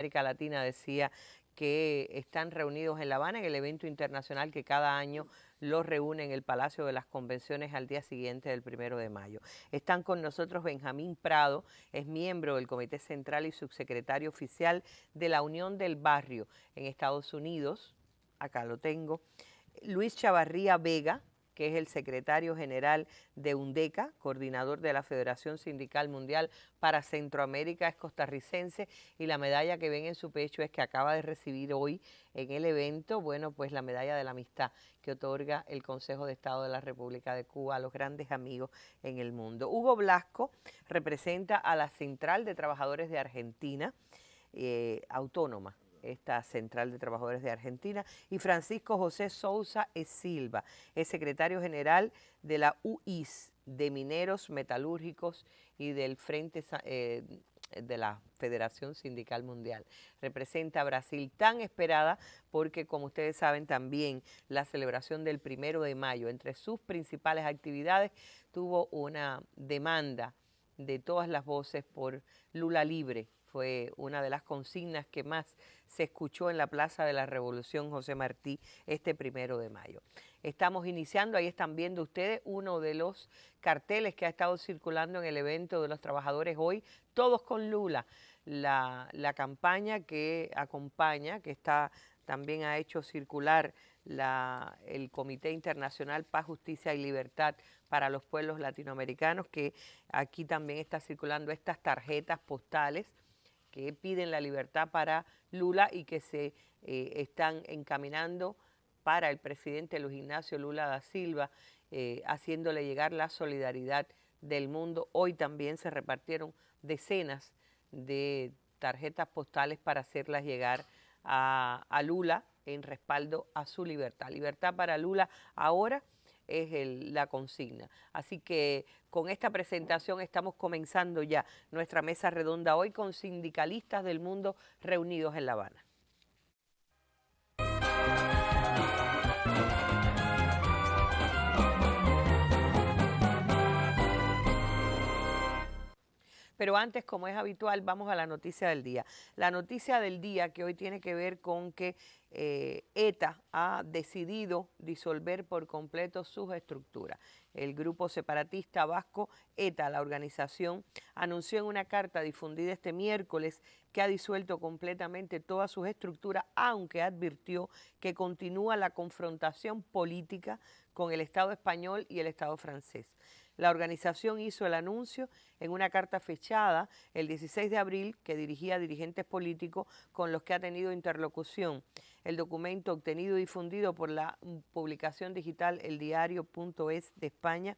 América Latina decía que están reunidos en La Habana en el evento internacional que cada año los reúne en el Palacio de las Convenciones al día siguiente del 1 de mayo. Están con nosotros Benjamín Prado, es miembro del Comité Central y subsecretario oficial de la Unión del Barrio en Estados Unidos. Acá lo tengo. Luis Chavarría Vega, que es el secretario general de UNDECA, coordinador de la Federación Sindical Mundial para Centroamérica, es costarricense, y la medalla que ven en su pecho es que acaba de recibir hoy en el evento, bueno, pues la medalla de la amistad que otorga el Consejo de Estado de la República de Cuba a los grandes amigos en el mundo. Hugo Blasco representa a la Central de Trabajadores de Argentina, autónoma, esta Central de Trabajadores de Argentina, y Francisco José Sousa e Silva, es secretario general de la UIS, de Mineros Metalúrgicos y del Frente de la Federación Sindical Mundial. Representa a Brasil, tan esperada porque, como ustedes saben, también la celebración del 1 de mayo, entre sus principales actividades, tuvo una demanda de todas las voces por Lula libre. Fue una de las consignas que más se escuchó en la Plaza de la Revolución José Martí este 1 de mayo. Estamos iniciando, ahí están viendo ustedes uno de los carteles que ha estado circulando en el evento de los trabajadores hoy, todos con Lula, la campaña que acompaña, que también ha hecho circular el Comité Internacional Paz, Justicia y Libertad para los Pueblos Latinoamericanos, que aquí también está circulando estas tarjetas postales que piden la libertad para Lula y que se están encaminando para el presidente Luis Ignacio Lula da Silva, haciéndole llegar la solidaridad del mundo. Hoy también se repartieron decenas de tarjetas postales para hacerlas llegar a Lula en respaldo a su libertad. Libertad para Lula ahora es la consigna. Así que con esta presentación estamos comenzando ya nuestra mesa redonda hoy con sindicalistas del mundo reunidos en La Habana. Pero antes, como es habitual, vamos a la noticia del día. La noticia del día que hoy tiene que ver con que ETA ha decidido disolver por completo sus estructuras. El grupo separatista vasco ETA, la organización, anunció en una carta difundida este miércoles que ha disuelto completamente todas sus estructuras, aunque advirtió que continúa la confrontación política con el Estado español y el Estado francés. La organización hizo el anuncio en una carta fechada el 16 de abril que dirigía a dirigentes políticos con los que ha tenido interlocución. El documento obtenido y difundido por la publicación digital eldiario.es de España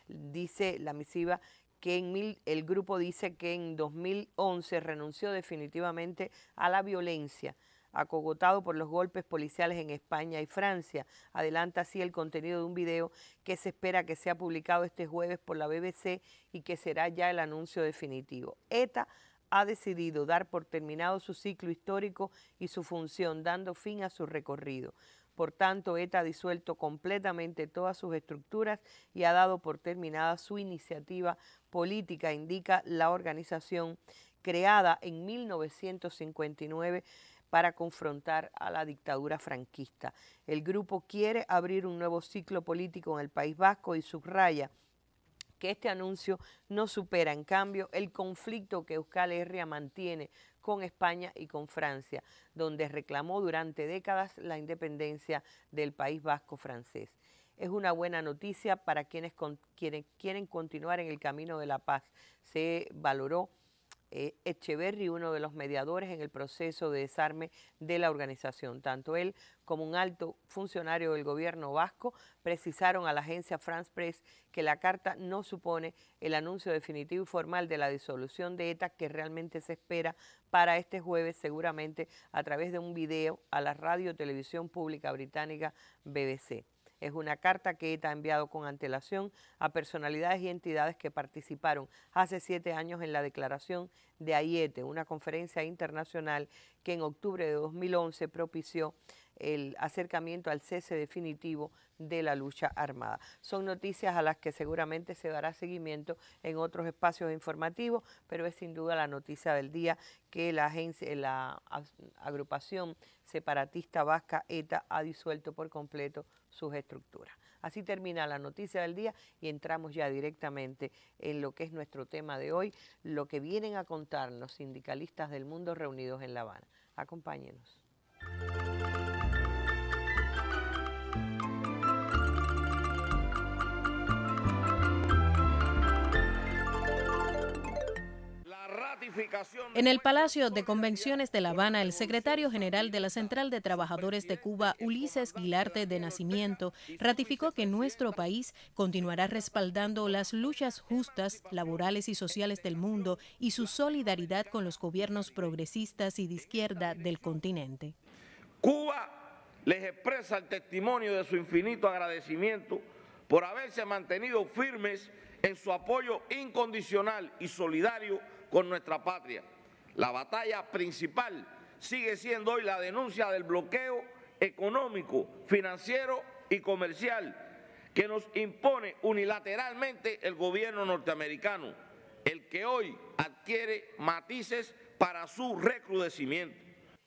dice la misiva que el grupo dice que en 2011 renunció definitivamente a la violencia, acogotado por los golpes policiales en España y Francia. Adelanta así el contenido de un video que se espera que sea publicado este jueves por la BBC y que será ya el anuncio definitivo. ETA ha decidido dar por terminado su ciclo histórico y su función, dando fin a su recorrido. Por tanto, ETA ha disuelto completamente todas sus estructuras y ha dado por terminada su iniciativa política, indica la organización creada en 1959 para confrontar a la dictadura franquista. El grupo quiere abrir un nuevo ciclo político en el País Vasco y subraya que este anuncio no supera, en cambio, el conflicto que Euskal Herria mantiene con España y con Francia, donde reclamó durante décadas la independencia del País Vasco francés. Es una buena noticia para quienes quieren continuar en el camino de la paz. Se valoró Echeverri, uno de los mediadores en el proceso de desarme de la organización. Tanto él como un alto funcionario del gobierno vasco precisaron a la agencia France Press que la carta no supone el anuncio definitivo y formal de la disolución de ETA que realmente se espera para este jueves, seguramente a través de un video a la radio televisión pública británica BBC. Es una carta que ETA ha enviado con antelación a personalidades y entidades que participaron hace 7 años en la declaración de Aiete, una conferencia internacional que en octubre de 2011 propició el acercamiento al cese definitivo de la lucha armada. Son noticias a las que seguramente se dará seguimiento en otros espacios informativos, pero es sin duda la noticia del día que la agrupación separatista vasca ETA ha disuelto por completo sus estructuras. Así termina la noticia del día y entramos ya directamente en lo que es nuestro tema de hoy, lo que vienen a contarnos sindicalistas del mundo reunidos en La Habana. Acompáñenos. En el Palacio de Convenciones de La Habana, el secretario general de la Central de Trabajadores de Cuba, Ulises Guilarte de Nacimiento, ratificó que nuestro país continuará respaldando las luchas justas, laborales y sociales del mundo y su solidaridad con los gobiernos progresistas y de izquierda del continente. Cuba les expresa el testimonio de su infinito agradecimiento por haberse mantenido firmes en su apoyo incondicional y solidario con nuestra patria. La batalla principal sigue siendo hoy la denuncia del bloqueo económico, financiero y comercial que nos impone unilateralmente el gobierno norteamericano, el que hoy adquiere matices para su recrudecimiento.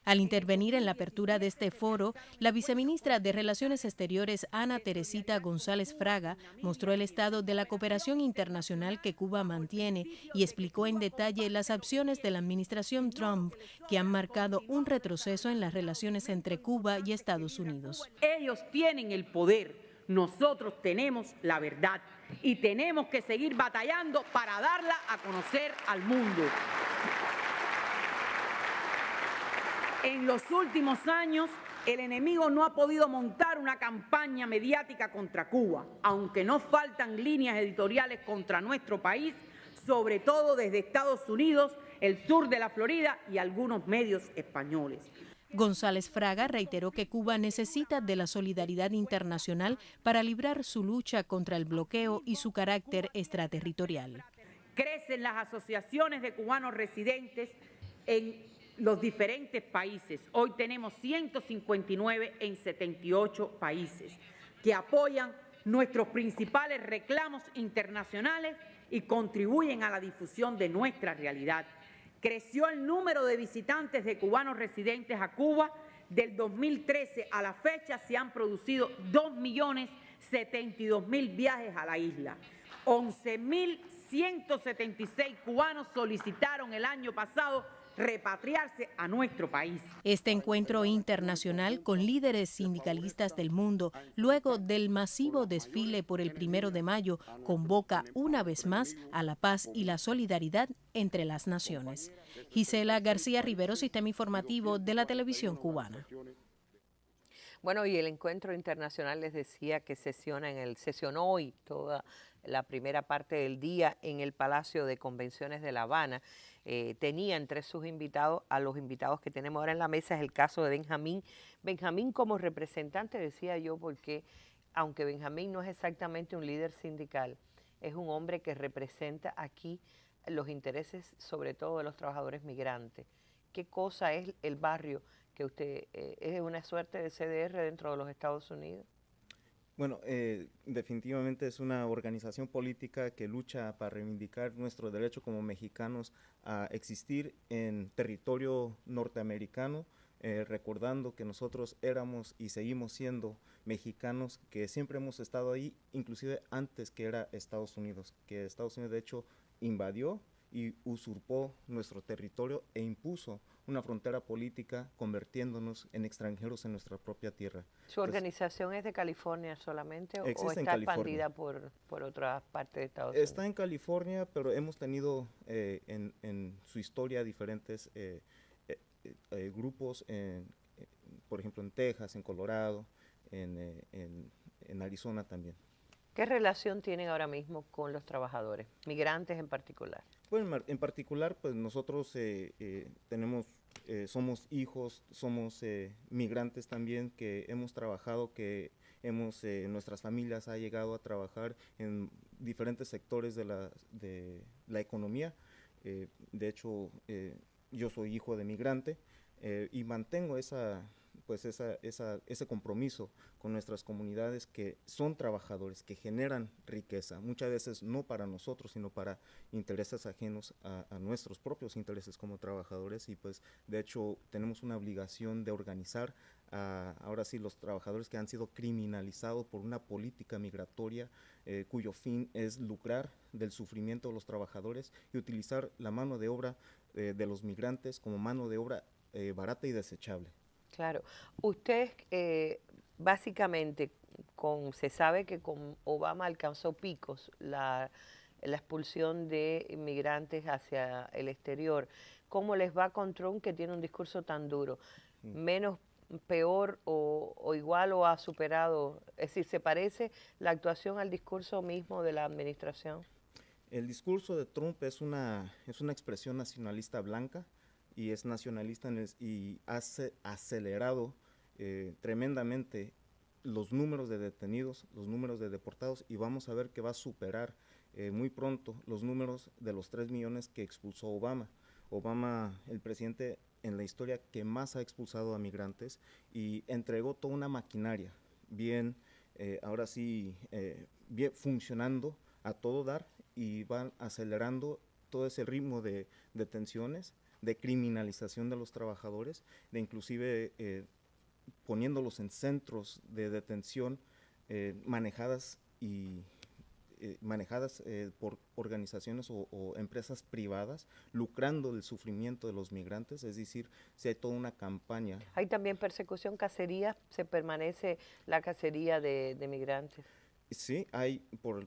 Al intervenir en la apertura de este foro, la viceministra de Relaciones Exteriores, Ana Teresita González Fraga, mostró el estado de la cooperación internacional que Cuba mantiene y explicó en detalle las acciones de la administración Trump que han marcado un retroceso en las relaciones entre Cuba y Estados Unidos. Ellos tienen el poder, nosotros tenemos la verdad y tenemos que seguir batallando para darla a conocer al mundo. En los últimos años, el enemigo no ha podido montar una campaña mediática contra Cuba, aunque no faltan líneas editoriales contra nuestro país, sobre todo desde Estados Unidos, el sur de la Florida y algunos medios españoles. González Fraga reiteró que Cuba necesita de la solidaridad internacional para librar su lucha contra el bloqueo y su carácter extraterritorial. Crecen las asociaciones de cubanos residentes en los diferentes países. Hoy tenemos 159 en 78 países que apoyan nuestros principales reclamos internacionales y contribuyen a la difusión de nuestra realidad. Creció el número de visitantes de cubanos residentes a Cuba. Del 2013 a la fecha se han producido 2.072.000 viajes a la isla. 11.176 cubanos solicitaron el año pasado repatriarse a nuestro país. Este encuentro internacional con líderes sindicalistas del mundo, luego del masivo desfile por el 1 de mayo, convoca una vez más a la paz y la solidaridad entre las naciones. Gisela García Rivero, Sistema Informativo de la Televisión Cubana. Bueno, y el encuentro internacional les decía que sesionó hoy toda la primera parte del día en el Palacio de Convenciones de La Habana. Tenía entre sus invitados, a los invitados que tenemos ahora en la mesa, es el caso de Benjamín. Benjamín como representante, decía yo, porque aunque Benjamín no es exactamente un líder sindical, es un hombre que representa aquí los intereses sobre todo de los trabajadores migrantes. ¿Qué cosa es el barrio que usted es una suerte de CDR dentro de los Estados Unidos? Bueno, definitivamente es una organización política que lucha para reivindicar nuestro derecho como mexicanos a existir en territorio norteamericano, recordando que nosotros éramos y seguimos siendo mexicanos, que siempre hemos estado ahí, inclusive antes que era Estados Unidos, que Estados Unidos de hecho invadió y usurpó nuestro territorio e impuso una frontera política convirtiéndonos en extranjeros en nuestra propia tierra. ¿Su organización es de California solamente o está expandida por otras partes de Estados Unidos? Está en California, pero hemos tenido en su historia diferentes grupos, por ejemplo en Texas, en Colorado, en Arizona también. ¿Qué relación tienen ahora mismo con los trabajadores, migrantes en particular? Bueno, en particular, pues nosotros somos hijos, somos migrantes también que hemos trabajado, nuestras familias han llegado a trabajar en diferentes sectores de la economía. De hecho, yo soy hijo de migrante y mantengo esa pues ese compromiso con nuestras comunidades que son trabajadores, que generan riqueza, muchas veces no para nosotros, sino para intereses ajenos a nuestros propios intereses como trabajadores, y pues de hecho tenemos una obligación de organizar ahora sí los trabajadores que han sido criminalizados por una política migratoria cuyo fin es lucrar del sufrimiento de los trabajadores y utilizar la mano de obra de los migrantes como mano de obra barata y desechable. Claro. Usted básicamente, se sabe que con Obama alcanzó picos la expulsión de inmigrantes hacia el exterior. ¿Cómo les va con Trump, que tiene un discurso tan duro? ¿Menos, peor o igual o ha superado? Es decir, ¿se parece la actuación al discurso mismo de la administración? El discurso de Trump es una expresión nacionalista blanca, y es nacionalista y ha acelerado tremendamente los números de detenidos, los números de deportados, y vamos a ver que va a superar muy pronto los números de los 3 millones que expulsó Obama. Obama, el presidente en la historia que más ha expulsado a migrantes, y entregó toda una maquinaria bien, ahora sí, bien funcionando a todo dar, y van acelerando todo ese ritmo de detenciones, de criminalización de los trabajadores, de inclusive poniéndolos en centros de detención manejadas por organizaciones o empresas privadas, lucrando del sufrimiento de los migrantes. Es decir, si hay toda una campaña. ¿Hay también persecución, cacería? ¿Se permanece la cacería de migrantes? Sí, hay por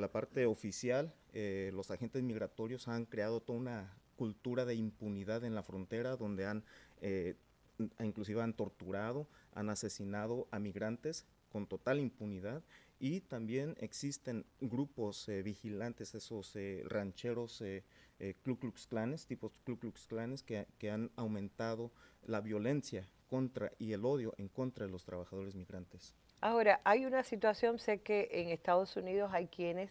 la parte oficial, los agentes migratorios han creado toda una cultura de impunidad en la frontera, donde inclusive han torturado, han asesinado a migrantes con total impunidad, y también existen grupos vigilantes, esos rancheros Ku Klux Klanes, tipos Ku Klux Klanes, que han aumentado la violencia contra y el odio en contra de los trabajadores migrantes. Ahora, hay una situación, sé que en Estados Unidos hay quienes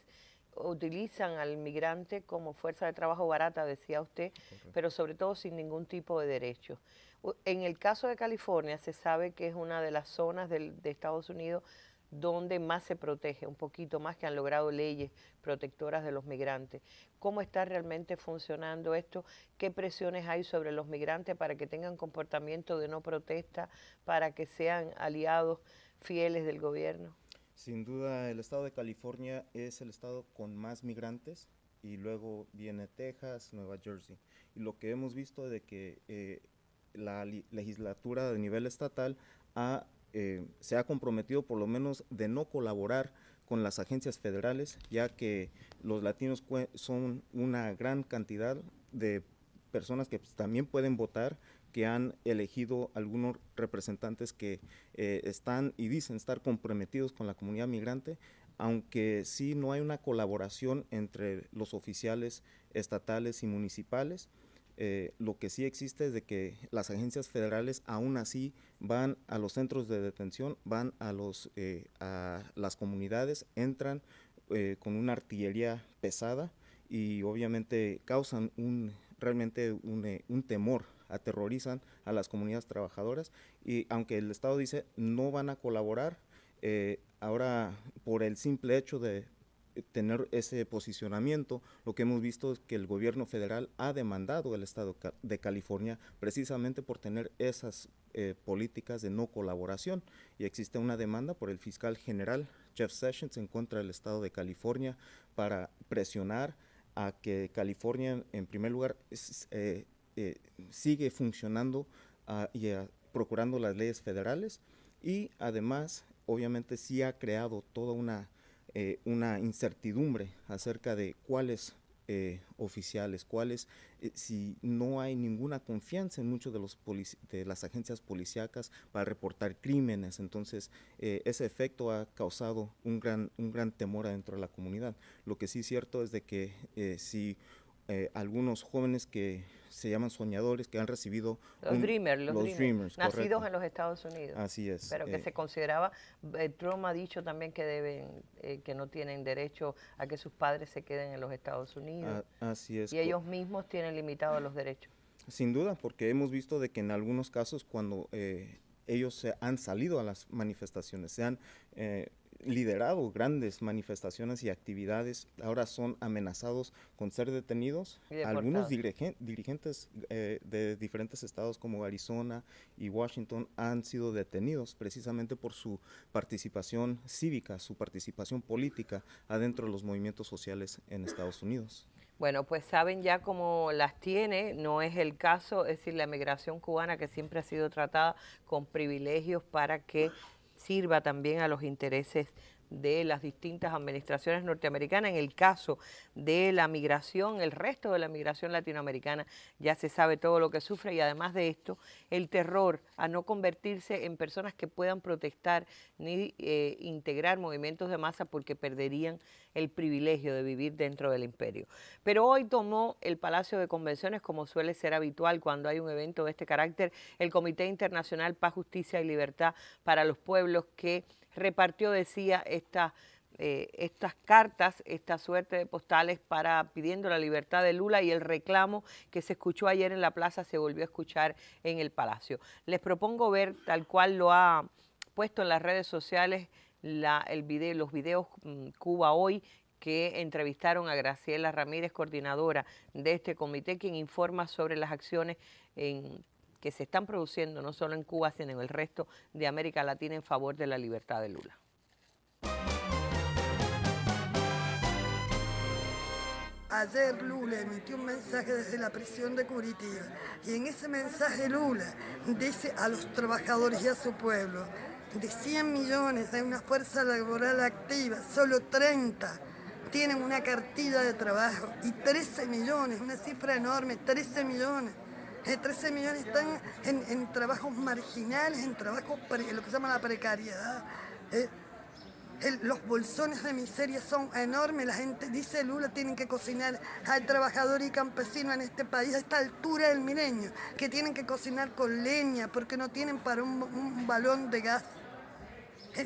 utilizan al migrante como fuerza de trabajo barata, decía usted, Correcto. pero sobre todo sin ningún tipo de derecho. En el caso de California se sabe que es una de las zonas de Estados Unidos donde más se protege, un poquito más, que han logrado leyes protectoras de los migrantes. ¿Cómo está realmente funcionando esto? ¿Qué presiones hay sobre los migrantes para que tengan comportamiento de no protesta, para que sean aliados fieles del gobierno? Sin duda, el estado de California es el estado con más migrantes, y luego viene Texas, Nueva Jersey. Y lo que hemos visto de que la legislatura de nivel estatal se ha comprometido por lo menos de no colaborar con las agencias federales, ya que los latinos son una gran cantidad de personas que pues, también pueden votar, que han elegido algunos representantes que están y dicen estar comprometidos con la comunidad migrante, aunque sí no hay una colaboración entre los oficiales estatales y municipales. Lo que sí existe es de que las agencias federales aún así van a los centros de detención, van a las comunidades, entran con una artillería pesada, y obviamente causan realmente un temor, aterrorizan a las comunidades trabajadoras, y aunque el Estado dice no van a colaborar, ahora por el simple hecho de tener ese posicionamiento, lo que hemos visto es que el gobierno federal ha demandado al Estado de California precisamente por tener esas políticas de no colaboración, y existe una demanda por el fiscal general Jeff Sessions en contra del Estado de California para presionar a que California, en primer lugar, sigue funcionando y procurando las leyes federales, y además obviamente sí ha creado toda una incertidumbre acerca de cuáles oficiales, si no hay ninguna confianza en muchos de las agencias policíacas para reportar crímenes. Entonces ese efecto ha causado un gran temor adentro de la comunidad. Lo que sí es cierto es de que si algunos jóvenes que se llaman soñadores, que han recibido los dreamers, nacidos correcto, en los Estados Unidos. Así es. Pero que se consideraba, Trump ha dicho también que que no tienen derecho a que sus padres se queden en los Estados Unidos. Así es. Y ellos mismos tienen limitados los derechos. Sin duda, porque hemos visto de que en algunos casos cuando ellos han salido a las manifestaciones, se han liderado grandes manifestaciones y actividades, ahora son amenazados con ser detenidos. Algunos dirigentes de diferentes estados como Arizona y Washington han sido detenidos precisamente por su participación cívica, su participación política adentro de los movimientos sociales en Estados Unidos. Bueno, pues saben ya cómo las tiene, no es el caso, es decir, la migración cubana que siempre ha sido tratada con privilegios para que sirva también a los intereses de las distintas administraciones norteamericanas. En el caso de la migración, el resto de la migración latinoamericana ya se sabe todo lo que sufre y además de esto, el terror a no convertirse en personas que puedan protestar ni integrar movimientos de masa porque perderían el privilegio de vivir dentro del imperio. Pero hoy tomó el Palacio de Convenciones, como suele ser habitual cuando hay un evento de este carácter, el Comité Internacional Paz, Justicia y Libertad para los Pueblos, que repartió, decía, estas cartas, esta suerte de postales pidiendo la libertad de Lula, y el reclamo que se escuchó ayer en la plaza se volvió a escuchar en el Palacio. Les propongo ver, tal cual lo ha puesto en las redes sociales, los videos Cuba Hoy, que entrevistaron a Graciela Ramírez, coordinadora de este comité, quien informa sobre las acciones que se están produciendo no solo en Cuba, sino en el resto de América Latina en favor de la libertad de Lula. Ayer Lula emitió un mensaje desde la prisión de Curitiba y en ese mensaje Lula dice a los trabajadores y a su pueblo: de 100 millones hay una fuerza laboral activa, solo 30 tienen una cartilla de trabajo y 13 millones, una cifra enorme, 13 millones. 13 millones están en trabajos marginales, en trabajos, lo que se llama la precariedad. Los bolsones de miseria son enormes. La gente, dice Lula, tienen que cocinar al trabajador y campesino en este país a esta altura del milenio, que tienen que cocinar con leña porque no tienen para un balón de gas.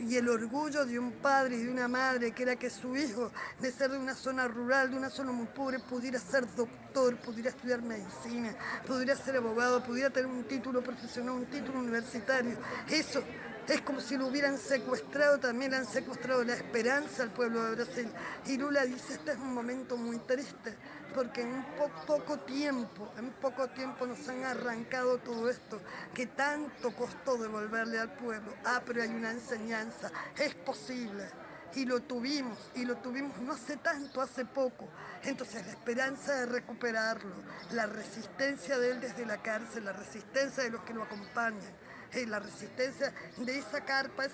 Y el orgullo de un padre y de una madre, que era que su hijo, de ser de una zona rural, de una zona muy pobre, pudiera ser doctor, pudiera estudiar medicina, pudiera ser abogado, pudiera tener un título profesional, un título universitario. Eso es como si lo hubieran secuestrado, también le han secuestrado la esperanza al pueblo de Brasil. Y Lula dice: este es un momento muy triste, porque en poco tiempo nos han arrancado todo esto, que tanto costó devolverle al pueblo. Pero hay una enseñanza, es posible. Y lo tuvimos no hace tanto, hace poco. Entonces la esperanza de recuperarlo, la resistencia de él desde la cárcel, la resistencia de los que lo acompañan, la resistencia de esa carpa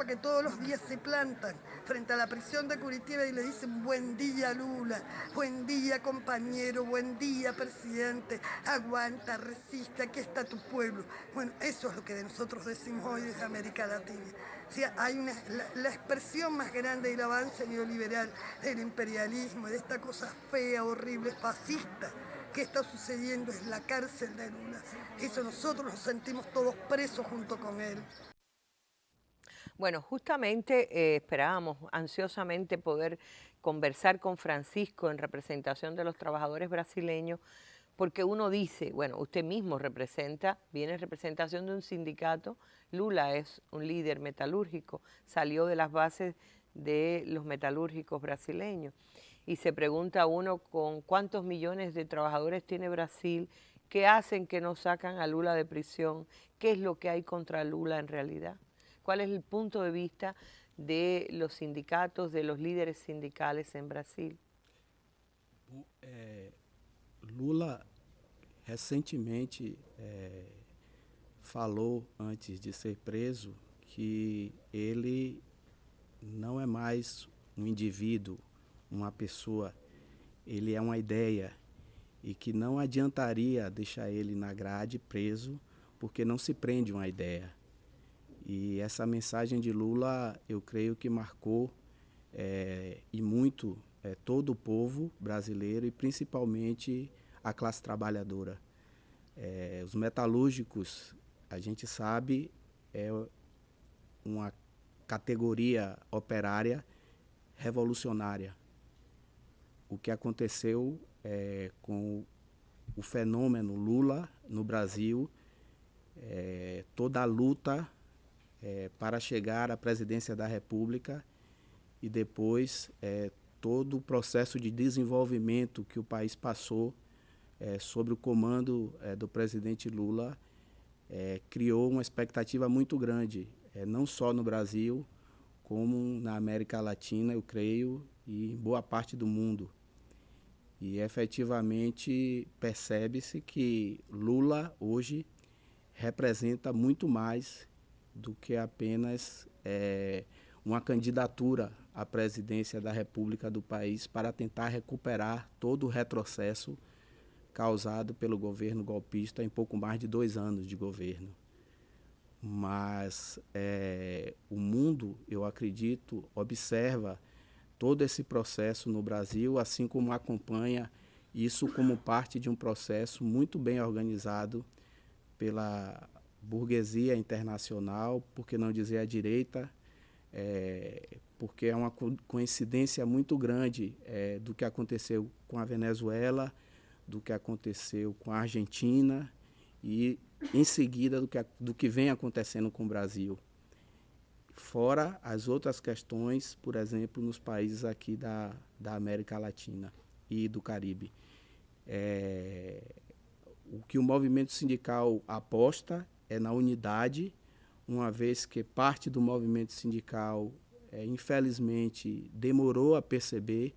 que todos los días se plantan frente a la prisión de Curitiba y le dicen: buen día Lula, buen día compañero, buen día presidente, aguanta, resiste, aquí está tu pueblo. Bueno, eso es lo que de nosotros decimos hoy desde América Latina. O sea, hay la expresión más grande del avance neoliberal, del imperialismo, de esta cosa fea, horrible, fascista que está sucediendo, es la cárcel de Lula. Eso nosotros nos sentimos todos presos junto con él. Bueno, justamente esperábamos ansiosamente poder conversar con Francisco en representación de los trabajadores brasileños, porque uno dice, bueno, usted mismo viene en representación de un sindicato. Lula es un líder metalúrgico, salió de las bases de los metalúrgicos brasileños. Y se pregunta uno con cuántos millones de trabajadores tiene Brasil, qué hacen que no sacan a Lula de prisión, qué es lo que hay contra Lula en realidad, cuál es el punto de vista de los sindicatos, de los líderes sindicales en Brasil. Lula recentemente falou, antes de ser preso, que ele não é mais um indivíduo, uma pessoa, ele é uma ideia, e que não adiantaria deixar ele na grade preso, porque não se prende uma ideia. E essa mensagem de Lula, eu creio que marcou e muito todo o povo brasileiro e principalmente a classe trabalhadora. Os metalúrgicos, a gente sabe, é uma categoria operária revolucionária. O que aconteceu com o fenômeno Lula no Brasil, toda a luta para chegar à presidência da República e depois todo o processo de desenvolvimento que o país passou sob o comando do presidente Lula criou uma expectativa muito grande, não só no Brasil, como na América Latina, eu creio, e em boa parte do mundo. E efetivamente percebe-se que Lula hoje representa muito mais do que apenas uma candidatura à presidência da República do país para tentar recuperar todo o retrocesso causado pelo governo golpista em pouco mais de 2 anos de governo. Mas o mundo, eu acredito, observa todo esse processo no Brasil, assim como acompanha isso como parte de um processo muito bem organizado pela burguesia internacional, por que não dizer a direita, porque é uma coincidência muito grande do que aconteceu com a Venezuela, do que aconteceu com a Argentina e, em seguida, do que vem acontecendo com o Brasil. Fora as outras questões, por exemplo, nos países aqui da América Latina e do Caribe. O que o movimento sindical aposta é na unidade, uma vez que parte do movimento sindical, infelizmente, demorou a perceber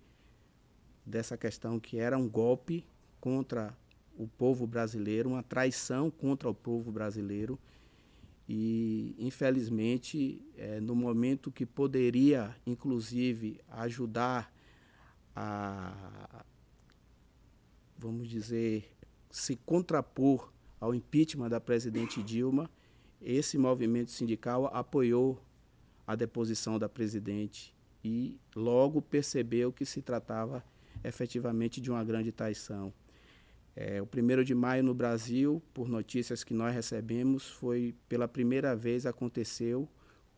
dessa questão que era um golpe contra o povo brasileiro, uma traição contra o povo brasileiro. E, infelizmente, no momento que poderia, inclusive, ajudar a, vamos dizer, se contrapor ao impeachment da presidente Dilma, esse movimento sindical apoiou a deposição da presidente e logo percebeu que se tratava efetivamente de uma grande traição. O 1º de maio no Brasil, por notícias que nós recebemos, foi pela primeira vez aconteceu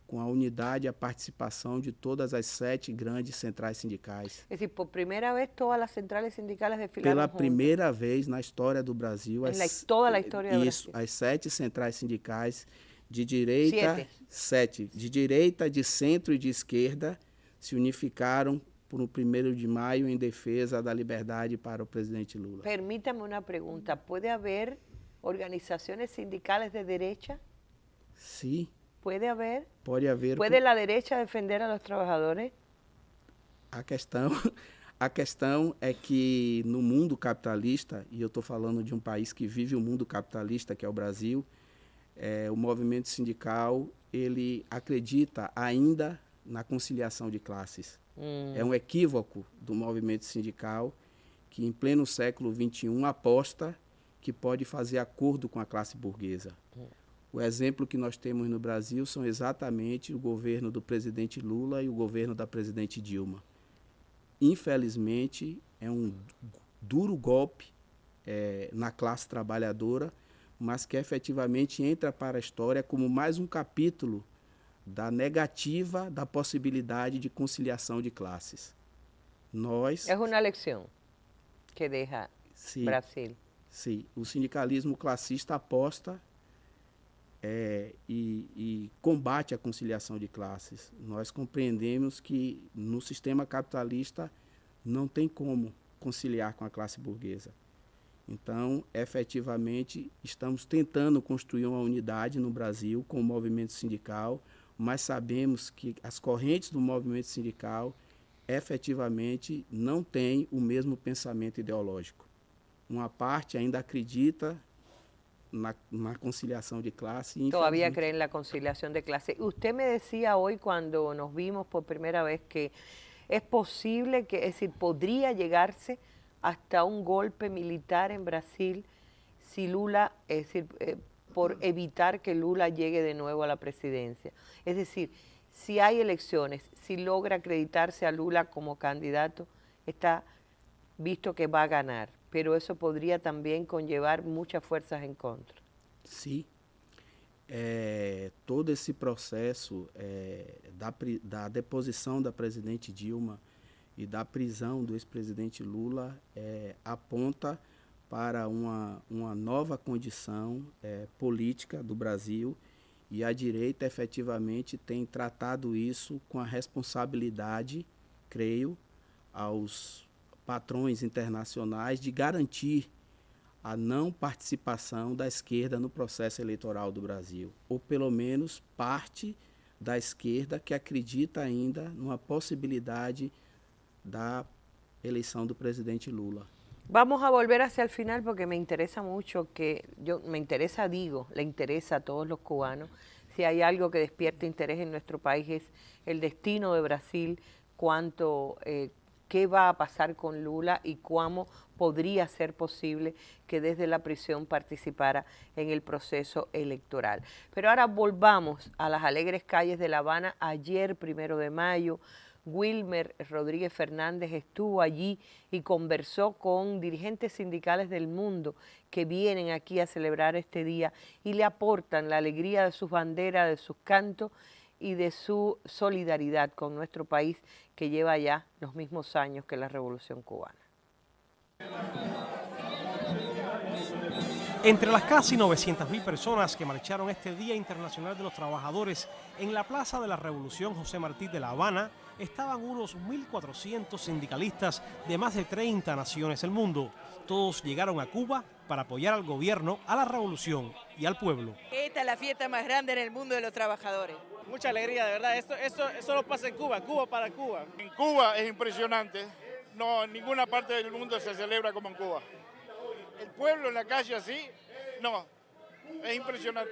com a unidade e a participação de todas as 7 grandes centrais sindicais. É decir, por primeira vez todas as centrais sindicais desfilaram Pela juntas. primeira vez na história do Brasil, toda a história do Brasil. As 7 centrais sindicais de direita, 7. de direita, de centro e de esquerda se unificaram por um 1º de maio em defesa da liberdade para o presidente Lula. Permítame uma pergunta, ¿puede haber organizaciones sindicales de derecha? Sí. ¿Puede haber? Pode haver. ¿Puede la derecha defender a los trabajadores? A questão é que no mundo capitalista, e eu estou falando de um país que vive o mundo capitalista, que é o Brasil, o movimento sindical ele acredita ainda na conciliação de classes. É um equívoco do movimento sindical que, em pleno século XXI, aposta que pode fazer acordo com a classe burguesa. O exemplo que nós temos no Brasil são exatamente o governo do presidente Lula e o governo da presidente Dilma. Infelizmente, é um duro golpe na classe trabalhadora, mas que efetivamente entra para a história como mais um capítulo da negativa da possibilidade de conciliação de classes. É uma lição que deixa Brasil. Sim, o sindicalismo classista aposta e combate a conciliação de classes. Nós compreendemos que no sistema capitalista não tem como conciliar com a classe burguesa. Então, efetivamente, estamos tentando construir uma unidade no Brasil com o movimento sindical, mas sabemos que as correntes do movimento sindical efetivamente não têm o mesmo pensamento ideológico. Uma parte ainda acredita na conciliação de classe. Todavía cree en la conciliación de clase. Usted me decía hoy cuando nos vimos por primera vez que es posible que, es decir, podría llegarse hasta un golpe militar en Brasil si Lula, es decir, por evitar que Lula llegue de nuevo a la presidencia. Es decir, si hay elecciones, si logra acreditarse a Lula como candidato, está visto que va a ganar, pero eso podría también conllevar muchas fuerzas en contra. Sí. Todo esse processo da deposição da presidente Dilma e da prisão do ex-presidente Lula aponta para uma nova condição política do Brasil E a direita efetivamente tem tratado isso com a responsabilidade, creio, aos patrões internacionais de garantir a não participação da esquerda no processo eleitoral do Brasil, ou pelo menos parte da esquerda que acredita ainda numa possibilidade da eleição do presidente Lula. Vamos a volver hacia el final porque me interesa mucho le interesa a todos los cubanos. Si hay algo que despierta interés en nuestro país es el destino de Brasil, qué va a pasar con Lula y cómo podría ser posible que desde la prisión participara en el proceso electoral. Pero ahora volvamos a las alegres calles de La Habana. Ayer, 1 de mayo, Wilmer Rodríguez Fernández estuvo allí y conversó con dirigentes sindicales del mundo que vienen aquí a celebrar este día y le aportan la alegría de sus banderas, de sus cantos y de su solidaridad con nuestro país que lleva ya los mismos años que la Revolución Cubana. Entre las casi 900.000 personas que marcharon este Día Internacional de los Trabajadores en la Plaza de la Revolución José Martí de La Habana, estaban unos 1.400 sindicalistas de más de 30 naciones del mundo. Todos llegaron a Cuba para apoyar al gobierno, a la revolución y al pueblo. Esta es la fiesta más grande en el mundo de los trabajadores. Mucha alegría, de verdad. Esto solo pasa en Cuba, Cuba para Cuba. En Cuba es impresionante. No, en ninguna parte del mundo se celebra como en Cuba. El pueblo en la calle así, no, es impresionante.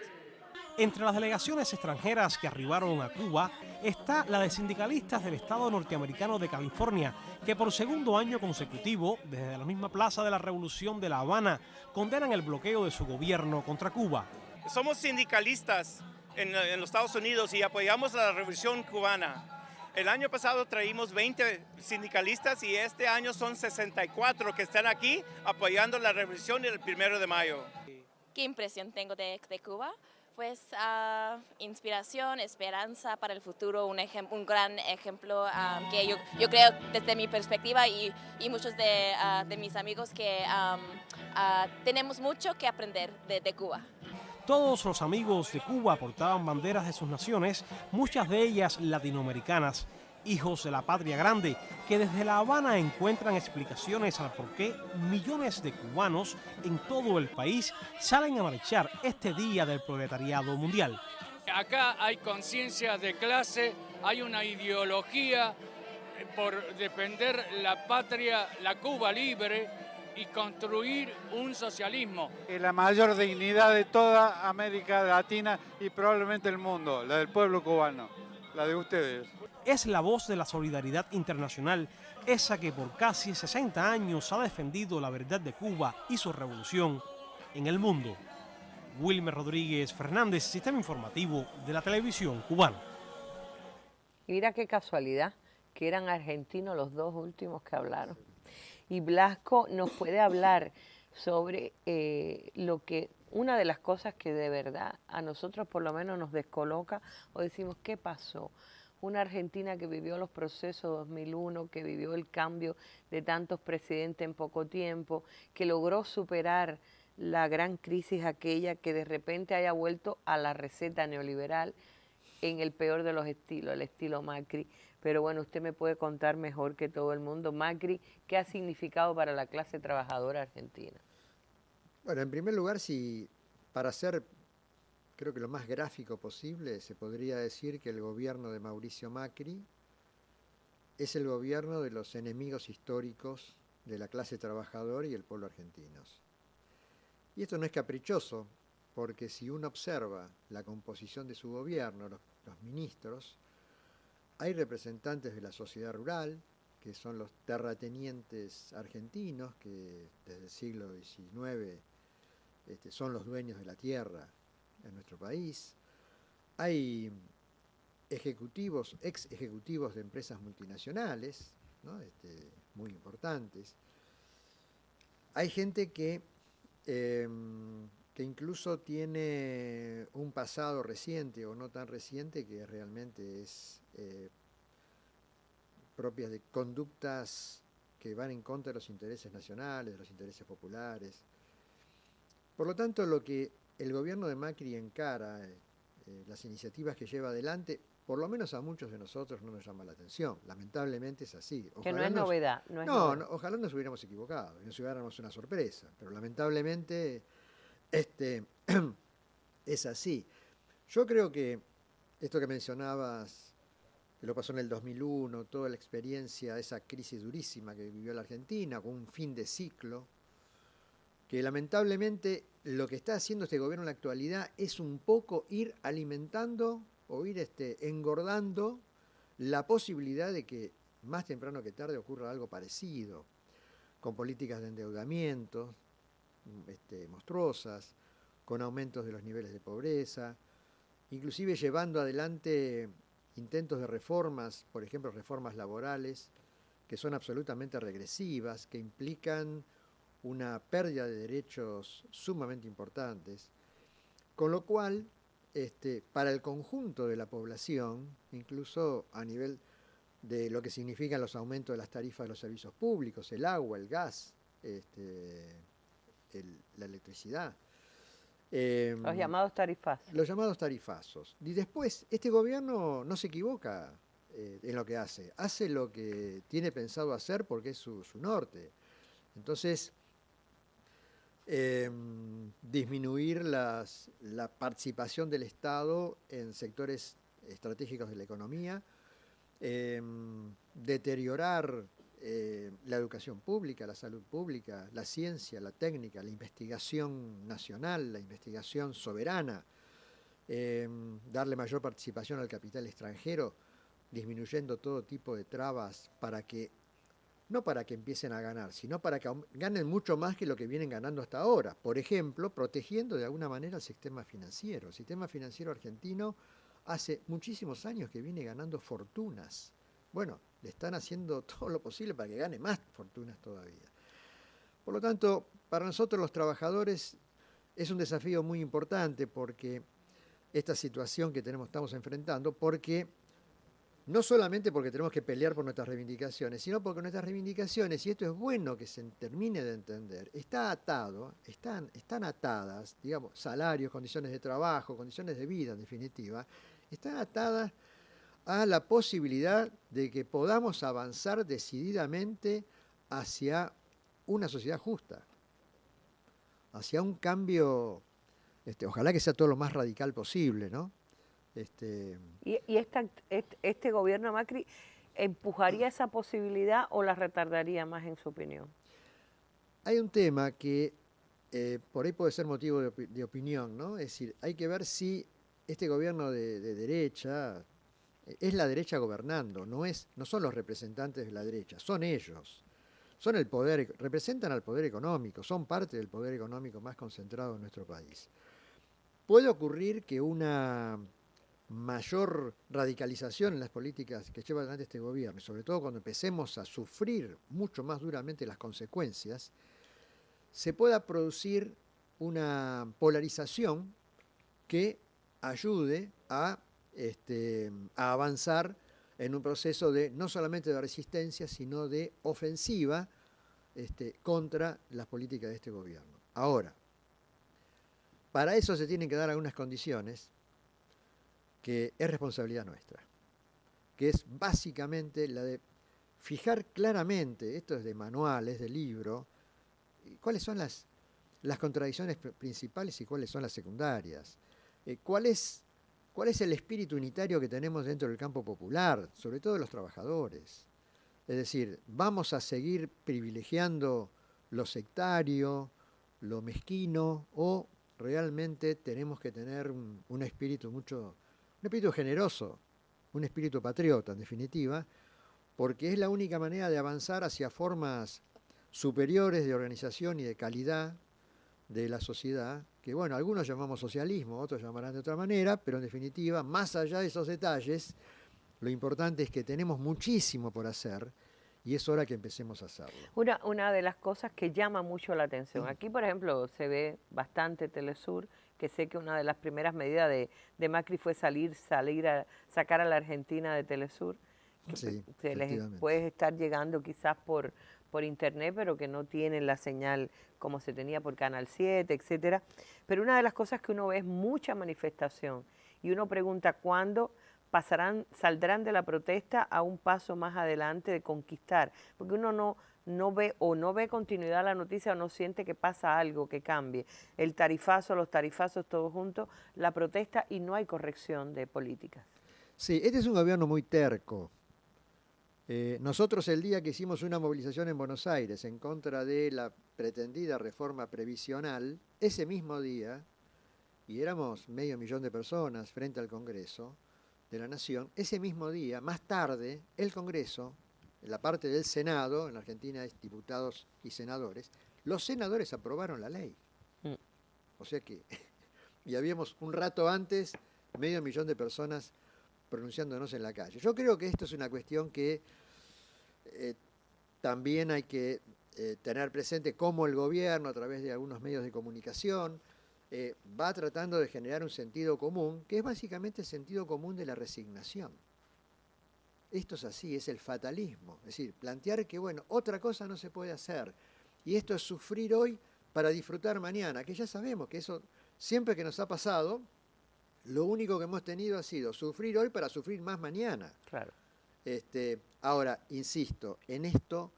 Entre las delegaciones extranjeras que arribaron a Cuba está la de sindicalistas del estado norteamericano de California, que por segundo año consecutivo, desde la misma Plaza de la Revolución de La Habana, condenan el bloqueo de su gobierno contra Cuba. Somos sindicalistas en los Estados Unidos y apoyamos a la revolución cubana. El año pasado traímos 20 sindicalistas y este año son 64 que están aquí apoyando la revolución el 1 de mayo. ¿Qué impresión tengo de Cuba? Pues inspiración, esperanza para el futuro, un gran ejemplo que yo creo desde mi perspectiva y muchos de mis amigos que tenemos mucho que aprender de Cuba. Todos los amigos de Cuba portaban banderas de sus naciones, muchas de ellas latinoamericanas, hijos de la patria grande, que desde La Habana encuentran explicaciones al por qué millones de cubanos en todo el país salen a marchar este Día del Proletariado Mundial. Acá hay conciencia de clase, hay una ideología por defender la patria, la Cuba libre, y construir un socialismo. La mayor dignidad de toda América Latina y probablemente el mundo, la del pueblo cubano, la de ustedes. Es la voz de la solidaridad internacional, esa que por casi 60 años ha defendido la verdad de Cuba y su revolución en el mundo. Wilmer Rodríguez Fernández, Sistema Informativo de la Televisión Cubana. Y mira qué casualidad, que eran argentinos los dos últimos que hablaron. Y Blasco nos puede hablar sobre una de las cosas que de verdad a nosotros por lo menos nos descoloca o decimos, ¿qué pasó? Una Argentina que vivió los procesos 2001, que vivió el cambio de tantos presidentes en poco tiempo, que logró superar la gran crisis aquella, que de repente haya vuelto a la receta neoliberal en el peor de los estilos, el estilo Macri. Pero bueno, usted me puede contar mejor que todo el mundo, Macri, ¿qué ha significado para la clase trabajadora argentina? Bueno, en primer lugar, para ser, creo que lo más gráfico posible, se podría decir que el gobierno de Mauricio Macri es el gobierno de los enemigos históricos de la clase trabajadora y el pueblo argentinos. Y esto no es caprichoso, porque si uno observa la composición de su gobierno, los ministros, hay representantes de la sociedad rural, que son los terratenientes argentinos, que desde el siglo XIX son los dueños de la tierra en nuestro país. Hay ejecutivos, ex ejecutivos de empresas multinacionales, ¿no? Muy importantes. Hay gente que incluso tiene un pasado reciente o no tan reciente, que realmente es propias de conductas que van en contra de los intereses nacionales, de los intereses populares. Por lo tanto, lo que el gobierno de Macri encara las iniciativas que lleva adelante, por lo menos a muchos de nosotros no nos llama la atención. Lamentablemente es así. Ojalá que no es novedad. Ojalá nos hubiéramos equivocado y nos hubiéramos una sorpresa, pero lamentablemente es así. Yo creo que esto que mencionabas, que lo pasó en el 2001, toda la experiencia, esa crisis durísima que vivió la Argentina, con un fin de ciclo, que lamentablemente lo que está haciendo este gobierno en la actualidad es un poco ir alimentando o ir engordando la posibilidad de que más temprano que tarde ocurra algo parecido, con políticas de endeudamiento monstruosas, con aumentos de los niveles de pobreza, inclusive llevando adelante intentos de reformas, por ejemplo, reformas laborales, que son absolutamente regresivas, que implican una pérdida de derechos sumamente importantes, con lo cual, para el conjunto de la población, incluso a nivel de lo que significan los aumentos de las tarifas de los servicios públicos, el agua, el gas, la electricidad. Los llamados tarifazos. Los llamados tarifazos. Y después, este gobierno no se equivoca en lo que hace. Hace lo que tiene pensado hacer porque es su norte. Entonces, disminuir la participación del Estado en sectores estratégicos de la economía, deteriorar la educación pública, la salud pública, la ciencia, la técnica, la investigación nacional, la investigación soberana, darle mayor participación al capital extranjero, disminuyendo todo tipo de trabas no para que empiecen a ganar, sino para que ganen mucho más que lo que vienen ganando hasta ahora. Por ejemplo, protegiendo de alguna manera el sistema financiero. El sistema financiero argentino hace muchísimos años que viene ganando fortunas. Bueno, le están haciendo todo lo posible para que gane más fortunas todavía. Por lo tanto, para nosotros los trabajadores es un desafío muy importante porque esta situación que estamos enfrentando, no solamente porque tenemos que pelear por nuestras reivindicaciones, sino porque nuestras reivindicaciones, y esto es bueno que se termine de entender, están atadas, digamos, salarios, condiciones de trabajo, condiciones de vida en definitiva, están atadas a la posibilidad de que podamos avanzar decididamente hacia una sociedad justa, hacia un cambio, ojalá que sea todo lo más radical posible, ¿no? ¿Y este gobierno Macri empujaría esa posibilidad o la retardaría más, en su opinión? Hay un tema que por ahí puede ser motivo de opinión, ¿no? Es decir, hay que ver si este gobierno de derecha es la derecha gobernando, no son los representantes de la derecha, son ellos. Son el poder, representan al poder económico, son parte del poder económico más concentrado en nuestro país. Puede ocurrir que una mayor radicalización en las políticas que lleva adelante este gobierno, y sobre todo cuando empecemos a sufrir mucho más duramente las consecuencias, se pueda producir una polarización que ayude a avanzar en un proceso no solamente de resistencia, sino de ofensiva contra las políticas de este gobierno. Ahora, para eso se tienen que dar algunas condiciones que es responsabilidad nuestra, que es básicamente la de fijar claramente, esto es de manual, es de libro, cuáles son las contradicciones principales y cuáles son las secundarias, cuál es el espíritu unitario que tenemos dentro del campo popular, sobre todo de los trabajadores. Es decir, vamos a seguir privilegiando lo sectario, lo mezquino, o realmente tenemos que tener un espíritu generoso, un espíritu patriota, en definitiva, porque es la única manera de avanzar hacia formas superiores de organización y de calidad de la sociedad, que bueno, algunos llamamos socialismo, otros llamarán de otra manera, pero en definitiva, más allá de esos detalles, lo importante es que tenemos muchísimo por hacer y es hora que empecemos a hacerlo. Una de las cosas que llama mucho la atención, aquí por ejemplo se ve bastante Telesur, que sé que una de las primeras medidas de Macri fue sacar a la Argentina de Telesur, que sí, se les puede estar llegando quizás por por internet, pero que no tienen la señal como se tenía por Canal 7, etcétera. Pero una de las cosas que uno ve es mucha manifestación y uno pregunta cuándo saldrán de la protesta a un paso más adelante de conquistar, porque uno no ve continuidad a la noticia o no siente que pasa algo que cambie. El tarifazo, los tarifazos todos juntos, la protesta y no hay corrección de políticas. Sí, este es un gobierno muy terco. Nosotros el día que hicimos una movilización en Buenos Aires en contra de la pretendida reforma previsional, ese mismo día, y éramos 500.000 de personas frente al Congreso de la Nación, ese mismo día, más tarde, el Congreso, en la parte del Senado, en la Argentina es diputados y senadores, los senadores aprobaron la ley. O sea que, y habíamos un rato antes 500.000 de personas pronunciándonos en la calle. Yo creo que esto es una cuestión que también hay que tener presente cómo el gobierno, a través de algunos medios de comunicación, va tratando de generar un sentido común, que es básicamente el sentido común de la resignación. Esto es así, es el fatalismo. Es decir, plantear que, bueno, otra cosa no se puede hacer. Y esto es sufrir hoy para disfrutar mañana, que ya sabemos que eso, siempre que nos ha pasado, lo único que hemos tenido ha sido sufrir hoy para sufrir más mañana. Claro. Ahora, insisto, en esto,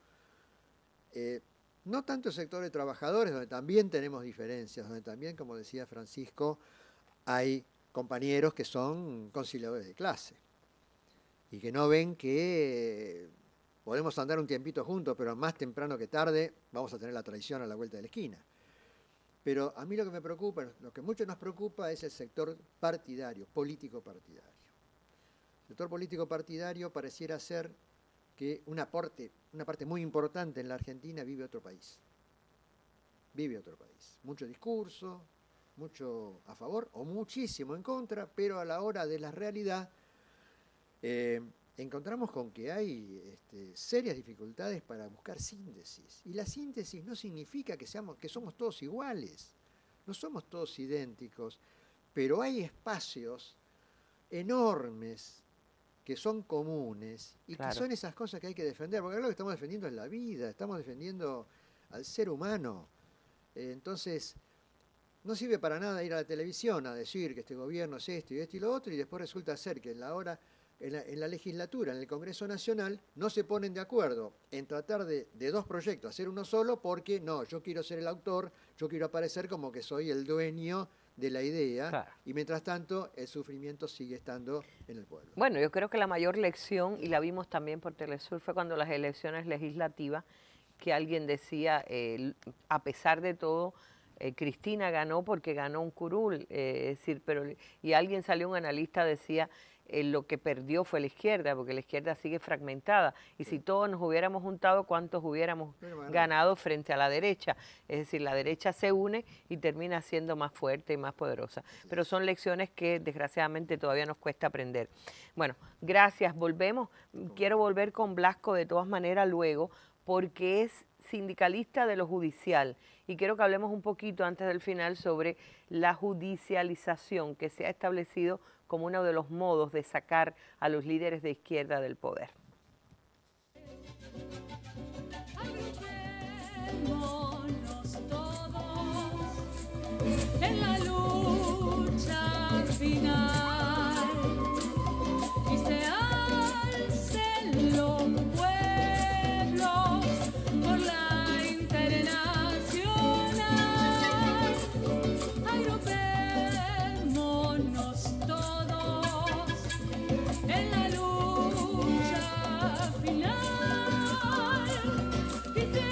no tanto el sector de trabajadores, donde también tenemos diferencias, donde también, como decía Francisco, hay compañeros que son conciliadores de clase y que no ven que podemos andar un tiempito juntos, pero más temprano que tarde vamos a tener la traición a la vuelta de la esquina. Pero a mí lo que me preocupa, lo que mucho nos preocupa es el sector partidario, político partidario. El sector político partidario pareciera ser que una parte muy importante en la Argentina vive otro país. Vive otro país. Mucho discurso, mucho a favor o muchísimo en contra, pero a la hora de la realidad encontramos con que hay serias dificultades para buscar síntesis. Y la síntesis no significa que somos todos iguales, no somos todos idénticos, pero hay espacios enormes que son comunes y Claro. que son esas cosas que hay que defender, porque lo que estamos defendiendo es la vida, estamos defendiendo al ser humano. Entonces, no sirve para nada ir a la televisión a decir que este gobierno es esto y lo otro, y después resulta ser que en la legislatura, en el Congreso Nacional, no se ponen de acuerdo en tratar de dos proyectos, hacer uno solo, porque no, yo quiero ser el autor, yo quiero aparecer como que soy el dueño de la idea, Claro. y mientras tanto el sufrimiento sigue estando en el pueblo. Bueno, yo creo que la mayor lección, y la vimos también por Telesur, fue cuando las elecciones legislativas, que alguien decía, a pesar de todo, Cristina ganó porque ganó un curul, es decir, y alguien salió, un analista decía, lo que perdió fue la izquierda, porque la izquierda sigue fragmentada, y si todos nos hubiéramos juntado, ¿cuántos hubiéramos ganado frente a la derecha? Es decir, la derecha se une y termina siendo más fuerte y más poderosa, pero son lecciones que desgraciadamente todavía nos cuesta aprender. Bueno, gracias, volvemos, quiero volver con Blasco de todas maneras luego, porque es sindicalista de lo judicial, y quiero que hablemos un poquito antes del final sobre la judicialización que se ha establecido como uno de los modos de sacar a los líderes de izquierda del poder. Agrupémonos todos en la lucha final y se alcen los pueblos por la internacional. Agrupémonos todos en la lucha final y se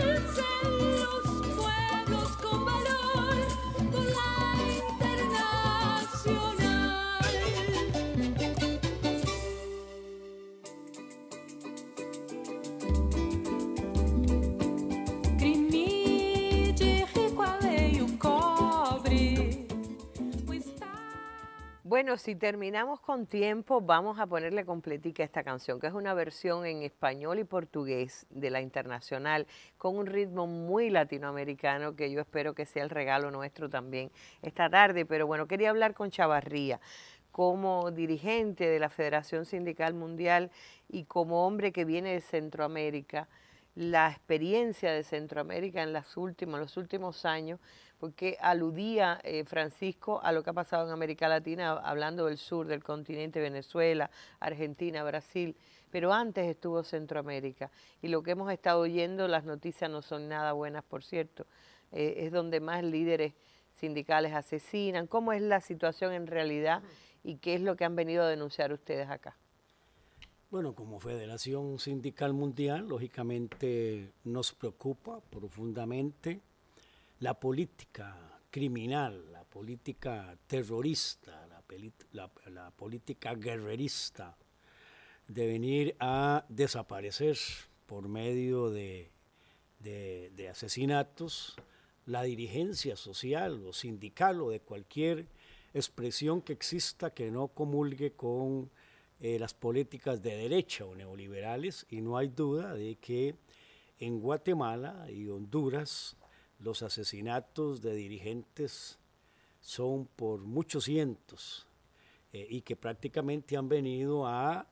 alcen los pueblos con valor por la internacional. Cremide, requalei o cobre. Bueno, si terminamos con tiempo, vamos a ponerle completica esta canción, que es una versión en español y portugués de la Internacional, con un ritmo muy latinoamericano, que yo espero que sea el regalo nuestro también esta tarde. Pero bueno, quería hablar con Chavarría, como dirigente de la Federación Sindical Mundial y como hombre que viene de Centroamérica. la experiencia de Centroamérica en los últimos años, porque aludía Francisco a lo que ha pasado en América Latina, hablando del sur del continente, Venezuela, Argentina, Brasil, pero antes estuvo Centroamérica. Y lo que hemos estado oyendo, las noticias no son nada buenas, por cierto, es donde más líderes sindicales asesinan. ¿Cómo es la situación en realidad y qué es lo que han venido a denunciar ustedes acá? Bueno, como Federación Sindical Mundial, lógicamente nos preocupa profundamente la política criminal, la política terrorista, la política guerrerista de venir a desaparecer por medio de asesinatos la dirigencia social o sindical o de cualquier expresión que exista que no comulgue con las políticas de derecha o neoliberales, y no hay duda de que en Guatemala y Honduras los asesinatos de dirigentes son por muchos cientos y que prácticamente han venido a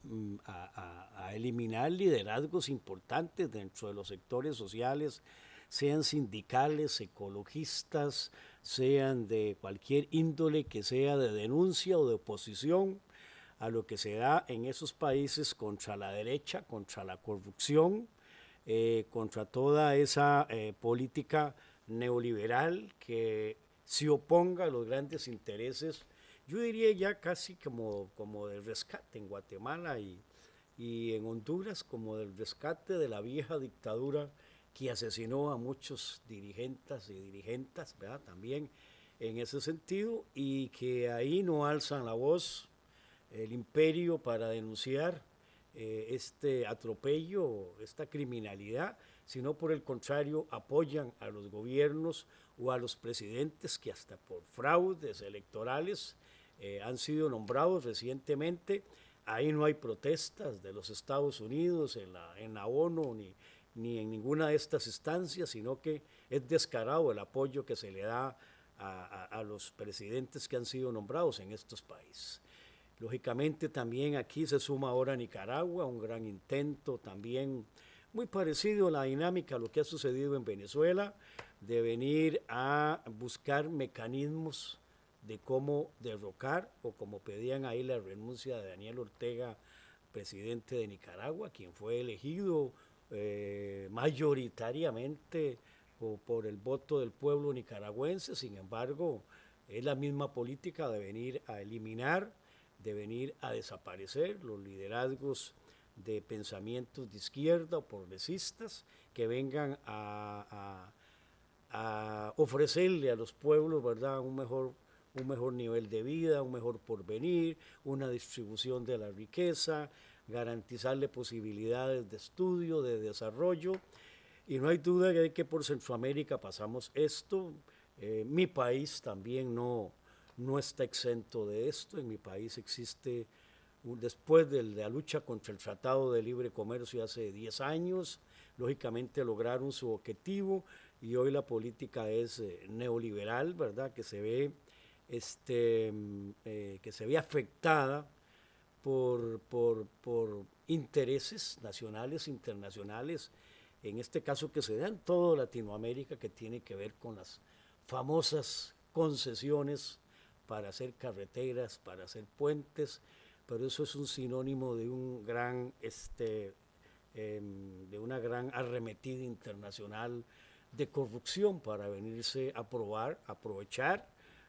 eliminar liderazgos importantes dentro de los sectores sociales, sean sindicales, ecologistas, sean de cualquier índole que sea de denuncia o de oposición a lo que se da en esos países contra la derecha, contra la corrupción, contra toda esa política neoliberal que se oponga a los grandes intereses, yo diría ya casi como del rescate en Guatemala y en Honduras, como del rescate de la vieja dictadura que asesinó a muchos dirigentes y dirigentas, ¿verdad? También en ese sentido, y que ahí no alzan la voz el imperio para denunciar este atropello, esta criminalidad, sino por el contrario apoyan a los gobiernos o a los presidentes que hasta por fraudes electorales han sido nombrados recientemente. Ahí no hay protestas de los Estados Unidos en la ONU ni en ninguna de estas instancias, sino que es descarado el apoyo que se le da a los presidentes que han sido nombrados en estos países. Lógicamente también aquí se suma ahora Nicaragua, un gran intento también muy parecido a la dinámica a lo que ha sucedido en Venezuela, de venir a buscar mecanismos de cómo derrocar, o como pedían ahí la renuncia de Daniel Ortega, presidente de Nicaragua, quien fue elegido mayoritariamente o por el voto del pueblo nicaragüense. Sin embargo, es la misma política de venir a eliminar, de venir a desaparecer los liderazgos de pensamientos de izquierda o progresistas que vengan a ofrecerle a los pueblos, ¿verdad?, un mejor nivel de vida, un mejor porvenir, una distribución de la riqueza, garantizarle posibilidades de estudio, de desarrollo. Y no hay duda de que por Centroamérica pasamos esto. Mi país también no está exento de esto. En mi país existe, después de la lucha contra el Tratado de Libre Comercio hace 10 años, lógicamente lograron su objetivo, y hoy la política es neoliberal, ¿verdad?, que se ve afectada por intereses nacionales, internacionales, en este caso que se da en toda Latinoamérica, que tiene que ver con las famosas concesiones para hacer carreteras, para hacer puentes, pero eso es un sinónimo de de una gran arremetida internacional de corrupción para venirse a aprovechar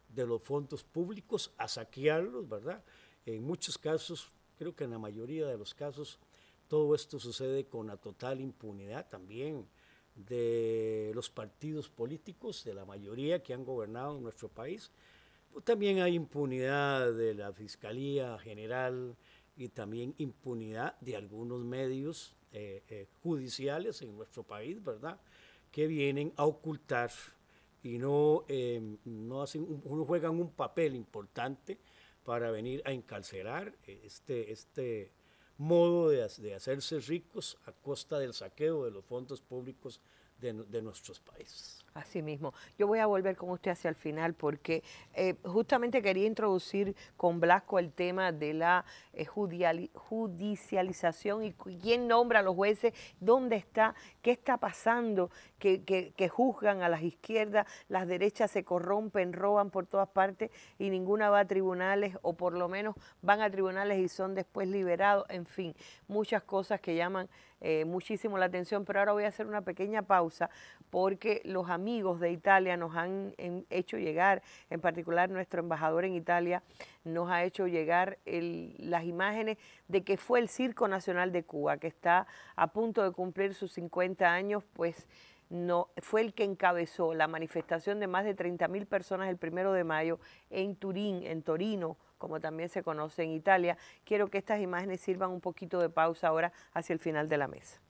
de los fondos públicos, a saquearlos, ¿verdad? En muchos casos, creo que en la mayoría de los casos, todo esto sucede con la total impunidad también de los partidos políticos, de la mayoría que han gobernado en nuestro país. También hay impunidad de la Fiscalía General y también impunidad de algunos medios judiciales en nuestro país, ¿verdad?, que vienen a ocultar y no juegan un papel importante para venir a encarcelar este modo de hacerse ricos a costa del saqueo de los fondos públicos de nuestros países. Así mismo. Yo voy a volver con usted hacia el final porque justamente quería introducir con Blasco el tema de la judicialización y quién nombra a los jueces, dónde está, qué está pasando, que juzgan a las izquierdas, las derechas se corrompen, roban por todas partes y ninguna va a tribunales o por lo menos van a tribunales y son después liberados, en fin, muchas cosas que llaman muchísimo la atención, pero ahora voy a hacer una pequeña pausa porque los amigos de Italia nos han hecho llegar, en particular nuestro embajador en Italia, nos ha hecho llegar las imágenes de que fue el Circo Nacional de Cuba, que está a punto de cumplir sus 50 años, pues no, fue el que encabezó la manifestación de más de 30.000 personas el 1 de mayo en Turín, en Torino, como también se conoce en Italia. Quiero que estas imágenes sirvan un poquito de pausa ahora hacia el final de la mesa.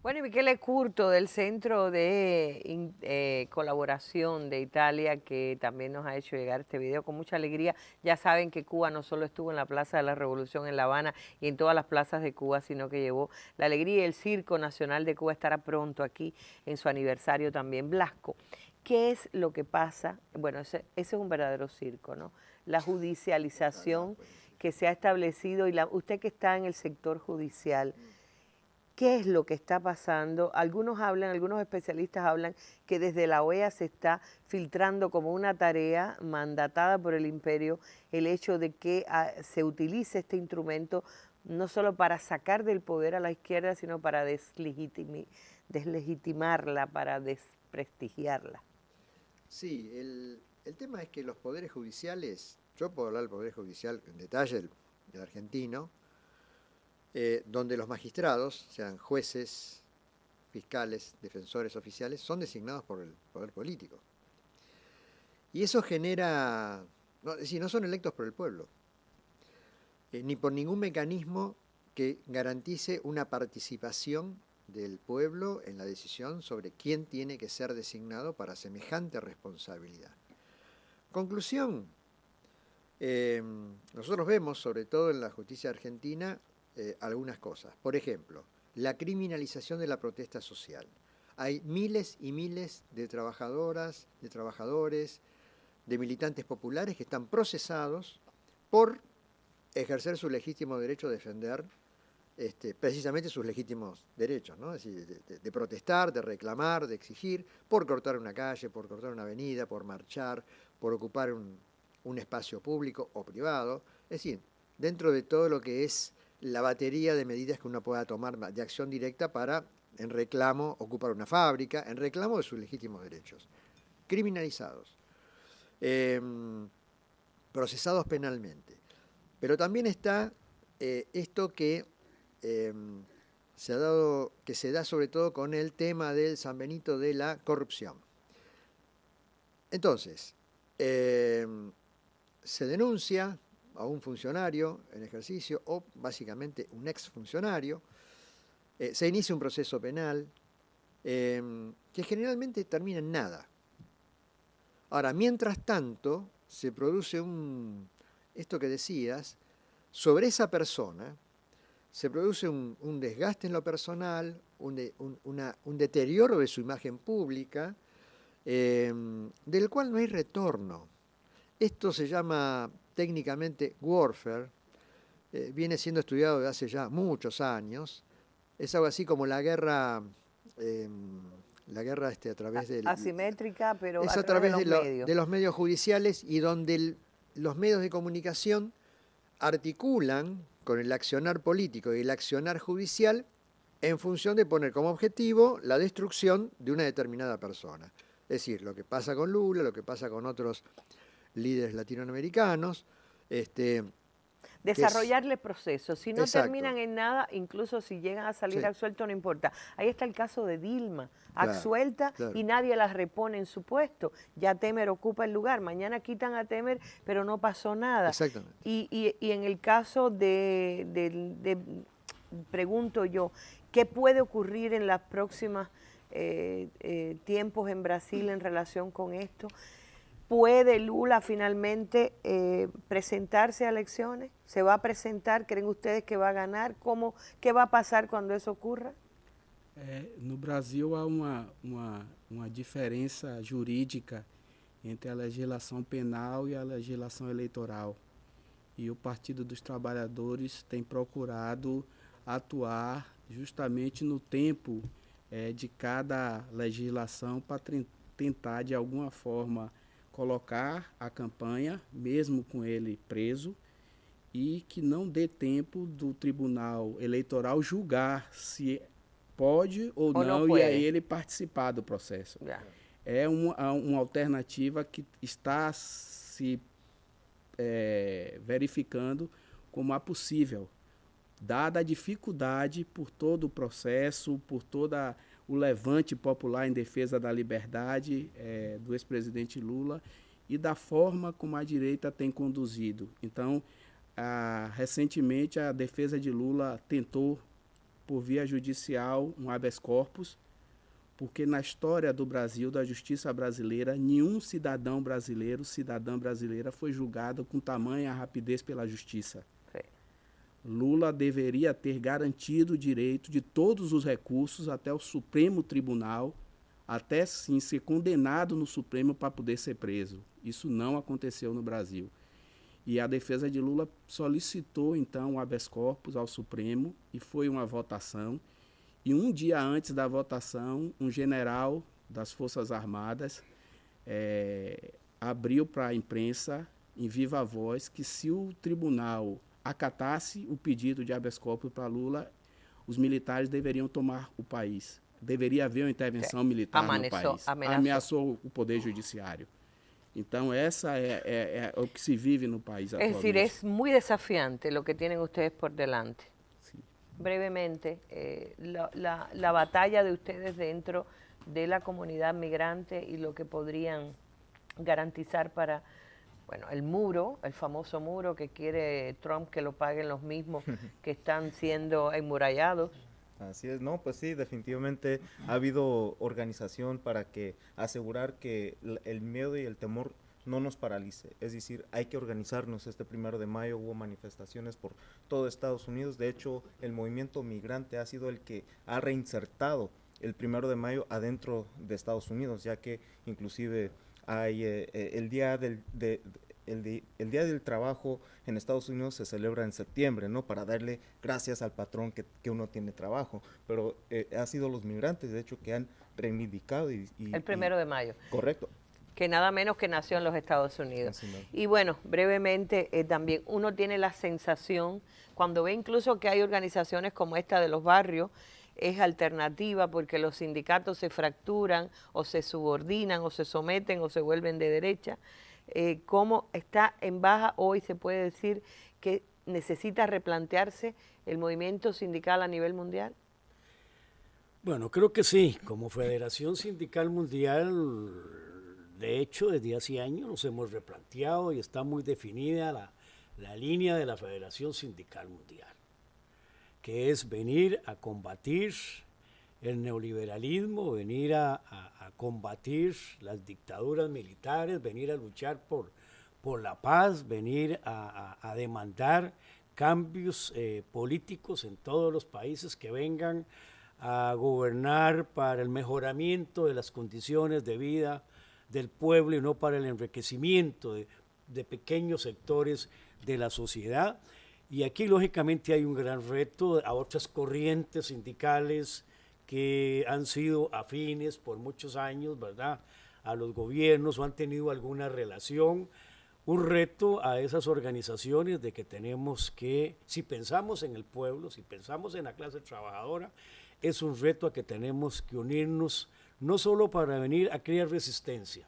Bueno, y Michele Curto del Centro de Colaboración de Italia, que también nos ha hecho llegar este video con mucha alegría. Ya saben que Cuba no solo estuvo en la Plaza de la Revolución en La Habana y en todas las plazas de Cuba, sino que llevó la alegría, y el Circo Nacional de Cuba estará pronto aquí en su aniversario también. Blasco, ¿qué es lo que pasa? Bueno, ese es un verdadero circo, ¿no? La judicialización que se ha establecido, y usted que está en el sector judicial, ¿qué es lo que está pasando? Algunos especialistas hablan que desde la OEA se está filtrando como una tarea mandatada por el imperio el hecho de que se utilice este instrumento no solo para sacar del poder a la izquierda, sino para deslegitimarla, para desprestigiarla. Sí, el tema es que los poderes judiciales, yo puedo hablar del Poder Judicial en detalle, del argentino, donde los magistrados, sean jueces, fiscales, defensores oficiales, son designados por el poder político. Y eso genera, es decir, no son electos por el pueblo, ni por ningún mecanismo que garantice una participación del pueblo en la decisión sobre quién tiene que ser designado para semejante responsabilidad. Conclusión, nosotros vemos, sobre todo en la justicia argentina, algunas cosas. Por ejemplo, la criminalización de la protesta social. Hay miles y miles de trabajadoras, de trabajadores, de militantes populares que están procesados por ejercer su legítimo derecho a defender precisamente sus legítimos derechos, ¿no? Es decir, de protestar, de reclamar, de exigir, por cortar una calle, por cortar una avenida, por marchar, por ocupar un espacio público o privado. Es decir, dentro de todo lo que es la batería de medidas que uno pueda tomar de acción directa para, en reclamo, ocupar una fábrica, en reclamo de sus legítimos derechos. Criminalizados, procesados penalmente. Pero también está esto que se da sobre todo con el tema del San Benito de la corrupción. Entonces, se denuncia a un funcionario en ejercicio o básicamente un exfuncionario, se inicia un proceso penal que generalmente termina en nada. Ahora, mientras tanto, se produce esto que decías, sobre esa persona, se produce un desgaste en lo personal, un deterioro de su imagen pública, del cual no hay retorno. Esto se llama técnicamente warfare, viene siendo estudiado desde hace ya muchos años. Es algo así como la guerra a través del... Asimétrica, pero es a través de los medios. De los medios judiciales, y donde los medios de comunicación articulan con el accionar político y el accionar judicial en función de poner como objetivo la destrucción de una determinada persona. Es decir, lo que pasa con Lula, lo que pasa con otros líderes latinoamericanos. Desarrollarle procesos. Si no Exacto. terminan en nada, incluso si llegan a salir Sí. absueltos, no importa. Ahí está el caso de Dilma, Claro, absuelta claro. y nadie la repone en su puesto. Ya Temer ocupa el lugar. Mañana quitan a Temer, pero no pasó nada. Exactamente. Y en el caso pregunto yo, ¿qué puede ocurrir en las próximas tiempos en Brasil en relación con esto? ¿Puede Lula finalmente presentarse a elecciones? ¿Se va a presentar? ¿Creen ustedes que va a ganar? ¿Qué va a pasar cuando eso ocurra? No Brasil há uma diferença jurídica entre a legislação penal e a legislação eleitoral. E o Partido dos Trabalhadores tem procurado atuar justamente no tempo de cada legislação para tentar, de alguma forma, colocar a campanha, mesmo com ele preso, e que não dê tempo do Tribunal Eleitoral julgar se pode ou não, pode. e aí ele participar do processo. É uma alternativa que está se verificando como a possível, dada a dificuldade por todo o processo, por toda o levante popular em defesa da liberdade do ex-presidente Lula e da forma como a direita tem conduzido. Então, recentemente, a defesa de Lula tentou, por via judicial, um habeas corpus, porque na história do Brasil, da justiça brasileira, nenhum cidadã brasileira foi julgado com tamanha rapidez pela justiça. Lula deveria ter garantido o direito de todos os recursos até o Supremo Tribunal, até sim ser condenado no Supremo para poder ser preso. Isso não aconteceu no Brasil. E a defesa de Lula solicitou, então, o habeas corpus ao Supremo, e foi uma votação. E um dia antes da votação, um general das Forças Armadas abriu para a imprensa, em viva voz, que se o tribunal acatasse o pedido de habeas corpus para Lula, os militares deveriam tomar o país. Deveria haver uma intervenção militar no país. Ameaçou o Poder Judiciário. Então, essa é o que se vive no país atualmente. Es decir, es muy desafiante lo que tienen ustedes por delante. Sí. Brevemente, la batalla de ustedes dentro de la comunidad migrante y lo que podrían garantizar para, bueno, el muro, el famoso muro que quiere Trump que lo paguen los mismos que están siendo enmurallados. Así es, no, pues sí, definitivamente ha habido organización para asegurar que el miedo y el temor no nos paralice. Es decir, hay que organizarnos. Este 1 de mayo hubo manifestaciones por todo Estados Unidos. De hecho, el movimiento migrante ha sido el que ha reinsertado el 1 de mayo adentro de Estados Unidos, ya que inclusive hay el Día del Trabajo en Estados Unidos se celebra en septiembre, ¿no? Para darle gracias al patrón que uno tiene trabajo. Pero ha sido los migrantes, de hecho, que han reivindicado. El 1 de mayo. Correcto. Que nada menos que nació en los Estados Unidos. Y bueno, brevemente, también uno tiene la sensación, cuando ve incluso que hay organizaciones como esta de los barrios, es alternativa porque los sindicatos se fracturan o se subordinan o se someten o se vuelven de derecha. Cómo está en baja hoy, se puede decir que necesita replantearse el movimiento sindical a nivel mundial. Bueno, creo que sí. Como Federación Sindical Mundial, de hecho, desde hace años nos hemos replanteado y está muy definida la línea de la Federación Sindical Mundial, que es venir a combatir el neoliberalismo, venir a combatir las dictaduras militares, venir a luchar por la paz, venir a demandar cambios políticos en todos los países que vengan a gobernar para el mejoramiento de las condiciones de vida del pueblo y no para el enriquecimiento de pequeños sectores de la sociedad. Y aquí lógicamente hay un gran reto a otras corrientes sindicales que han sido afines por muchos años, ¿verdad?, a los gobiernos o han tenido alguna relación. Un reto a esas organizaciones de que tenemos que, si pensamos en el pueblo, si pensamos en la clase trabajadora, es un reto a que tenemos que unirnos, no solo para venir a crear resistencia,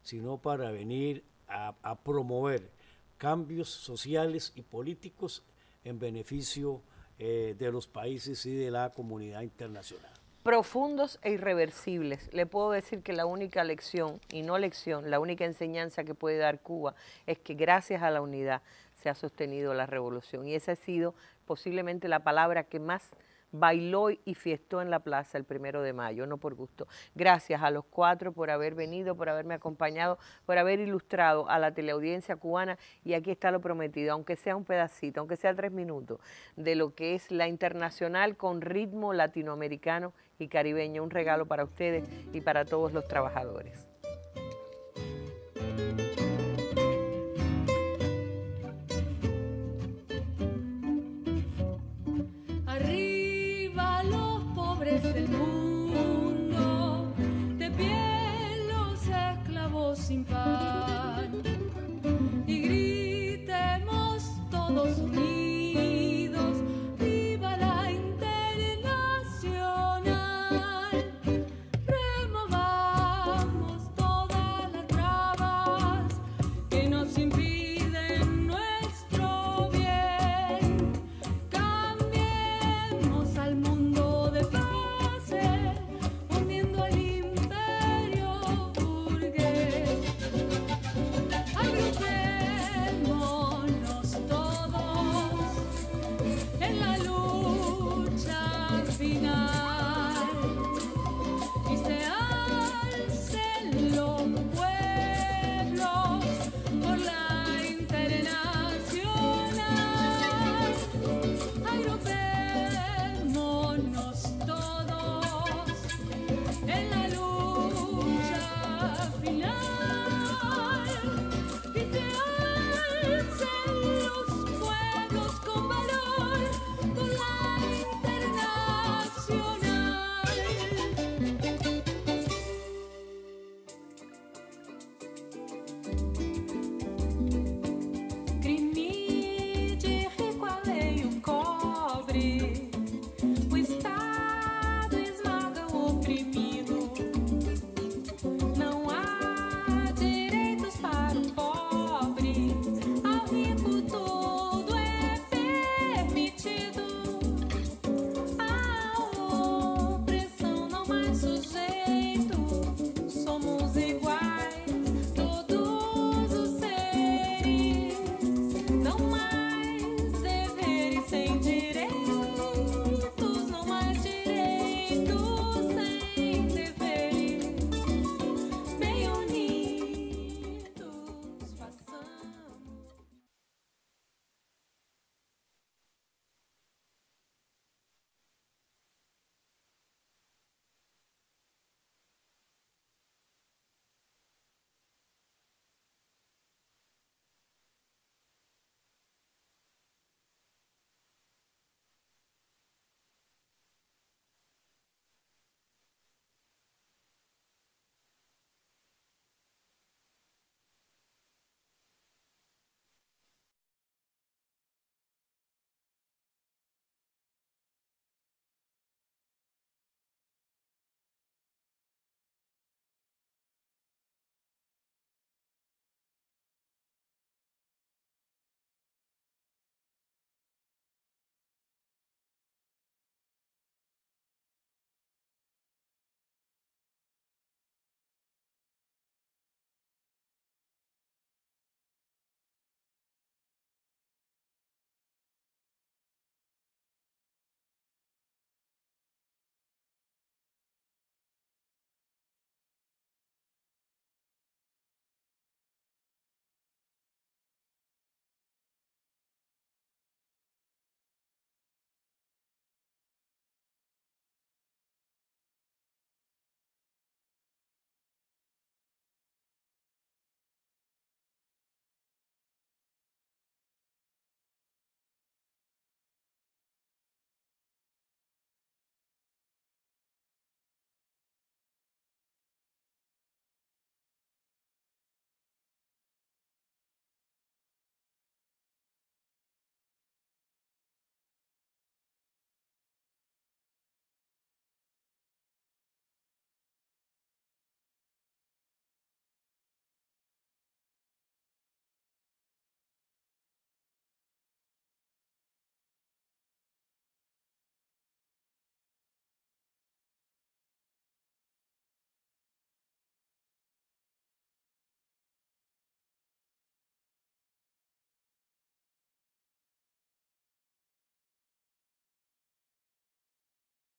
sino para venir a promover cambios sociales y políticos en beneficio de los países y de la comunidad internacional. Profundos e irreversibles. Le puedo decir que la única lección, y no lección, la única enseñanza que puede dar Cuba es que gracias a la unidad se ha sostenido la revolución. Y esa ha sido posiblemente la palabra que más bailó y fiestó en la plaza el 1 de mayo, no por gusto. Gracias a los 4 por haber venido, por haberme acompañado, por haber ilustrado a la teleaudiencia cubana, y aquí está lo prometido, aunque sea un pedacito, aunque sea 3 minutos, de lo que es la internacional con ritmo latinoamericano y caribeño, un regalo para ustedes y para todos los trabajadores. Arriba los pobres del mundo, de pie los esclavos sin pan, y gritemos todos unidos, viva la internacional, removamos todas las trabas que nos impiden nuestro bien. Cambiemos al mundo de base, hundiendo al imperio burgués. Agrupémonos todos en la lucha final.